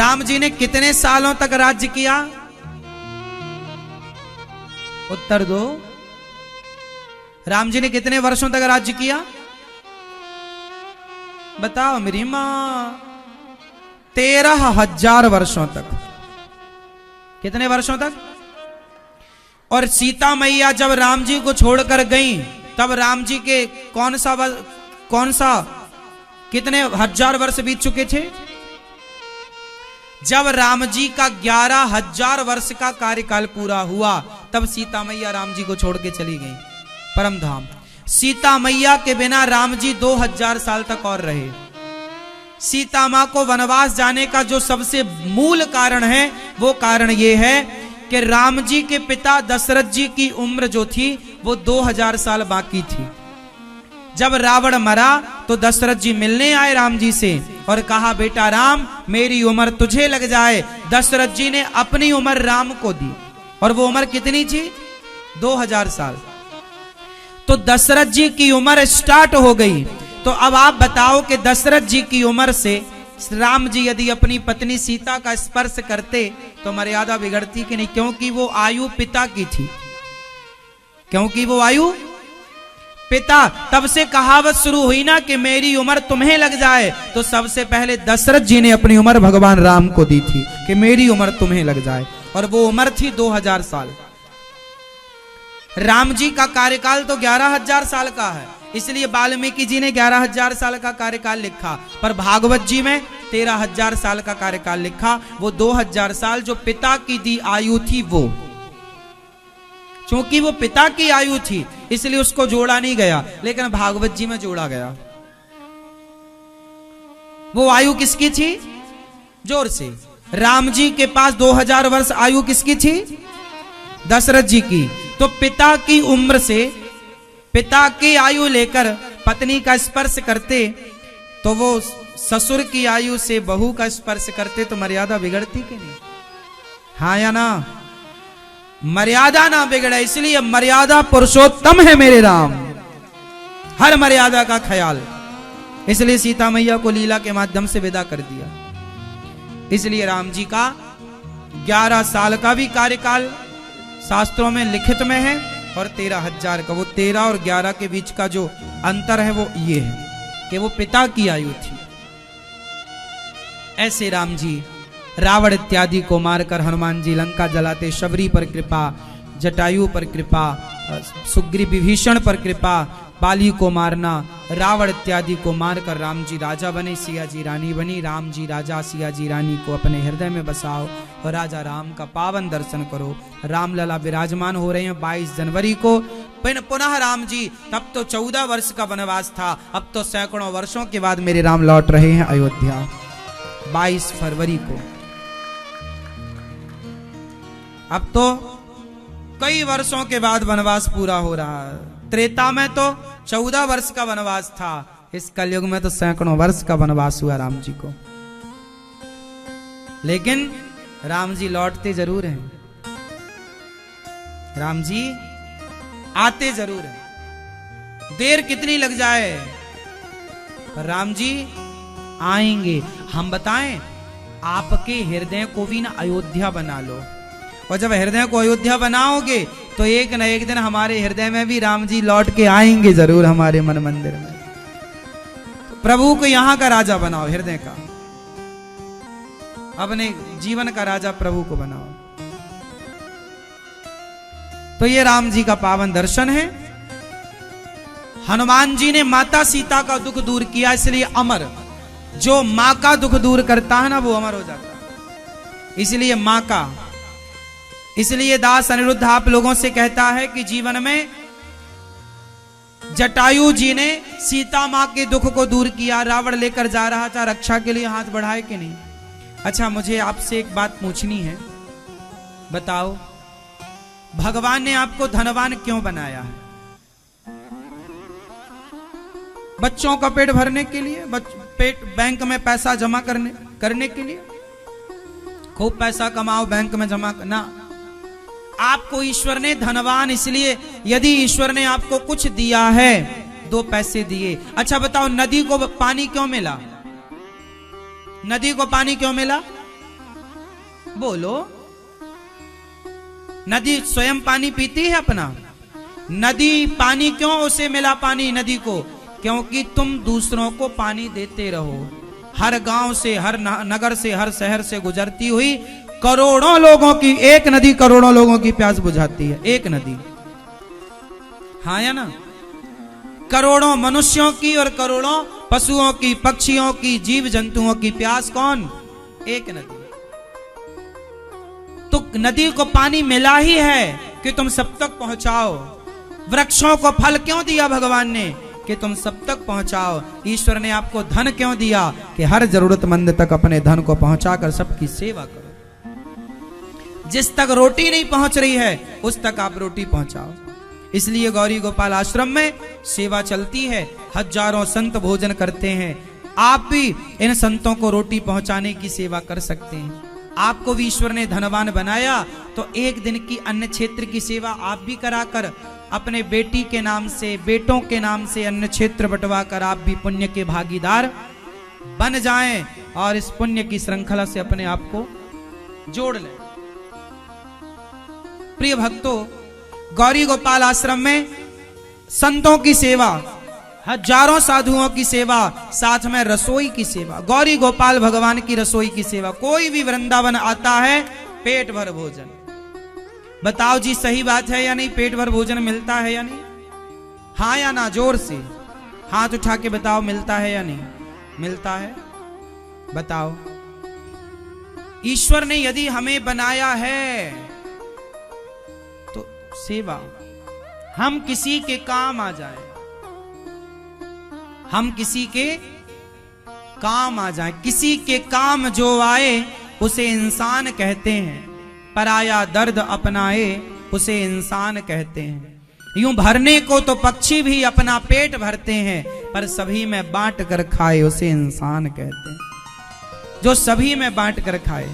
राम जी ने कितने सालों तक राज्य किया? उत्तर दो। राम जी ने कितने वर्षों तक राज्य किया? बताओ मेरी मां। 13,000 वर्षों तक। कितने वर्षों तक? और सीता मैया जब राम जी को छोड़कर गई तब राम जी के कौन सा कितने हजार वर्ष बीत चुके थे? जब राम जी का 11,000 वर्ष का कार्यकाल पूरा हुआ तब सीता मैया राम जी को छोड़ के चली गई परम धाम। सीता मैया के बिना राम जी 2,000 साल तक और रहे। सीता मां को वनवास जाने का जो सबसे मूल कारण है वो कारण ये है कि राम जी के पिता दशरथ जी की उम्र जो थी वो 2,000 साल बाकी थी। जब रावण मरा तो दशरथ जी मिलने आए राम जी से और कहा, बेटा राम, मेरी उम्र तुझे लग जाए। दशरथ जी ने अपनी उम्र राम को दी और वो उम्र कितनी थी? 2,000 साल। तो दशरथ जी की उम्र स्टार्ट हो गई। तो अब आप बताओ कि दशरथ जी की उम्र से राम जी यदि अपनी पत्नी सीता का स्पर्श करते तो मर्यादा बिगड़ती कि नहीं? क्योंकि वो आयु पिता की थी। क्योंकि वो आयु पिता। तब से कहावत शुरू हुई ना कि मेरी उम्र तुम्हें लग जाए। तो सबसे पहले दशरथ जी ने अपनी उम्र भगवान राम को दी थी कि मेरी उम्र तुम्हें लग जाए, और वो उम्र थी 2,000 साल। राम जी का कार्यकाल तो 11,000 साल का है, इसलिए वाल्मीकि जी ने 11,000 साल का कार्यकाल लिखा, पर भागवत जी में 13,000 साल का कार्यकाल लिखा। वो 2,000 साल जो पिता की दी आयु थी वो, क्योंकि वो पिता की आयु थी इसलिए उसको जोड़ा नहीं गया, लेकिन भागवत जी में जोड़ा गया। वो आयु किसकी थी? जोर से। राम जी के पास 2,000 वर्ष आयु किसकी थी? दशरथ जी की। तो पिता की उम्र से, पिता की आयु लेकर पत्नी का स्पर्श करते तो वो ससुर की आयु से बहू का स्पर्श करते तो मर्यादा बिगड़ती कि नहीं? हाँ या ना? मर्यादा ना बिगड़े, इसलिए मर्यादा पुरुषोत्तम है मेरे राम, हर मर्यादा का ख्याल। इसलिए सीता मैया को लीला के माध्यम से विदा कर दिया। इसलिए राम जी का 11 साल का भी कार्यकाल शास्त्रों में लिखित में है और 13,000 का। वो 13 और 11 के बीच का जो अंतर है वो ये है कि वो पिता की आयु थी। ऐसे राम जी रावण इत्यादि को मारकर हनुमान जी लंका जलाते, शबरी पर कृपा, जटायु पर कृपा, सुग्रीव विभीषण पर कृपा, बाली को मारना, रावण इत्यादि को मारकर राम जी राजा बने, सिया जी रानी बनी। राम जी राजा, सिया जी रानी को अपने हृदय में बसाओ और राजा राम का पावन दर्शन करो। रामलला विराजमान हो रहे हैं 22 जनवरी को। पुनः राम जी, तब तो 14 वर्ष का वनवास था, अब तो सैकड़ों वर्षों के बाद मेरे राम लौट रहे हैं अयोध्या 22 फरवरी को। अब तो कई वर्षों के बाद वनवास पूरा हो रहा है। त्रेता में तो 14 वर्ष का वनवास था, इस कलयुग में तो सैकड़ों वर्ष का वनवास हुआ राम जी को। लेकिन राम जी लौटते जरूर हैं, राम जी आते जरूर हैं। देर कितनी लग जाए पर राम जी आएंगे। हम बताएं, आपके हृदय को भी ना अयोध्या बना लो, और जब हृदय को अयोध्या बनाओगे तो एक न एक दिन हमारे हृदय में भी राम जी लौट के आएंगे जरूर, हमारे मन मंदिर में। तो प्रभु को यहां का राजा बनाओ, हृदय का, अपने जीवन का राजा प्रभु को बनाओ। तो ये राम जी का पावन दर्शन है। हनुमान जी ने माता सीता का दुख दूर किया, इसलिए अमर। जो मां का दुख दूर करता है ना वो अमर हो जाता है। इसलिए मां का, इसलिए दास अनिरुद्ध आप लोगों से कहता है कि जीवन में जटायु जी ने सीता मां के दुख को दूर किया। रावण लेकर जा रहा था रक्षा के लिए, हाथ बढ़ाए कि नहीं? अच्छा, मुझे आपसे एक बात पूछनी है, बताओ भगवान ने आपको धनवान क्यों बनाया है? बच्चों का पेट भरने के लिए, पेट बैंक में पैसा जमा करने के लिए? खूब पैसा कमाओ, बैंक में जमा करना। आपको ईश्वर ने धनवान इसलिए, यदि ईश्वर ने आपको कुछ दिया है, 2 पैसे दिए। अच्छा बताओ, नदी को पानी क्यों मिला? नदी को पानी क्यों मिला? बोलो। नदी स्वयं पानी पीती है अपना? नदी पानी क्यों उसे मिला पानी नदी को? क्योंकि तुम दूसरों को पानी देते रहो। हर गांव से, हर नगर से, हर शहर से गुजरती हुई करोड़ों लोगों की एक नदी करोड़ों लोगों की प्यास बुझाती है। एक नदी, हाँ या ना? करोड़ों मनुष्यों की और करोड़ों पशुओं की, पक्षियों की, जीव जंतुओं की प्यास कौन? एक नदी। तो नदी को पानी मिला ही है कि तुम सब तक पहुंचाओ। वृक्षों को फल क्यों दिया भगवान ने? कि तुम सब तक पहुंचाओ। ईश्वर ने आपको धन क्यों दिया? कि हर जरूरतमंद तक अपने धन को पहुंचाकर सबकी सेवा करो। जिस तक रोटी नहीं पहुंच रही है उस तक आप रोटी पहुंचाओ। इसलिए गौरी गोपाल आश्रम में सेवा चलती है। हजारों संत भोजन करते हैं। आप भी इन संतों को रोटी पहुंचाने की सेवा कर सकते हैं। आपको भी ईश्वर ने धनवान बनाया तो एक दिन की अन्न क्षेत्र की सेवा आप भी कराकर अपने बेटी के नाम से, बेटों के नाम से अन्न क्षेत्र बंटवा कर आप भी पुण्य के भागीदार बन जाएं और इस पुण्य की श्रृंखला से अपने आप को जोड़ लें। प्रिय भक्तों, गौरी गोपाल आश्रम में संतों की सेवा, हजारों साधुओं की सेवा, साथ में रसोई की सेवा। गौरी गोपाल भगवान की रसोई की सेवा। कोई भी वृंदावन आता है पेट भर भोजन। बताओ जी, सही बात है या नहीं? पेट भर भोजन मिलता है या नहीं? हाँ या ना? जोर से हाथ उठा के बताओ, मिलता है या नहीं? मिलता है। बताओ, ईश्वर ने यदि हमें बनाया है तो सेवा, हम किसी के काम आ जाए, हम किसी के काम आ जाए। किसी के काम जो आए उसे इंसान कहते हैं। पराया दर्द अपनाए उसे इंसान कहते हैं। यूं भरने को तो पक्षी भी अपना पेट भरते हैं, पर सभी में बांट कर खाए उसे इंसान कहते हैं। जो सभी में बांट कर खाए।